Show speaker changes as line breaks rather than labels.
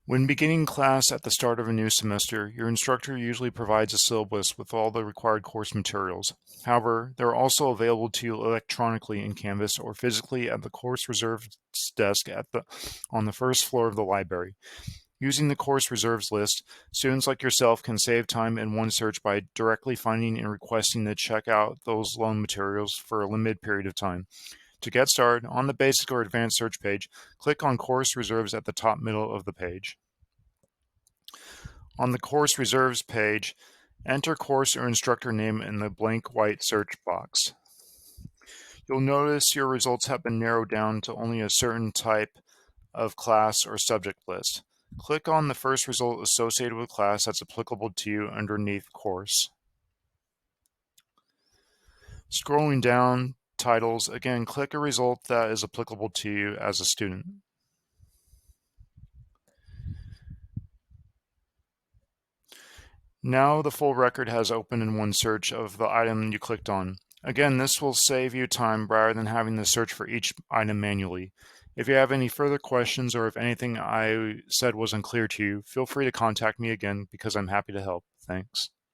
When beginning class at the start of a new semester, your instructor usually provides a syllabus with all the required course materials. However, they're also available to you electronically in Canvas or physically at the course reserves desk on the first floor of the library. Using the course reserves list, students like yourself can save time in OneSearch by directly finding and requesting to check out those loan materials for a limited period of time. To get started, on the basic or advanced search page, click on Course Reserves at the top middle of the page. On the Course Reserves page, enter course or instructor name in the blank white search box. You'll notice your results have been narrowed down to only a certain type of class or subject list. Click on the first result associated with class that's applicable to you underneath course. Scrolling down, titles, again, click a result that is applicable to you as a student. Now the full record has opened in OneSearch of the item you clicked on. Again, this will save you time rather than having to search for each item manually. If you have any further questions or if anything I said was unclear to you, feel free to contact me again because I'm happy to help. Thanks.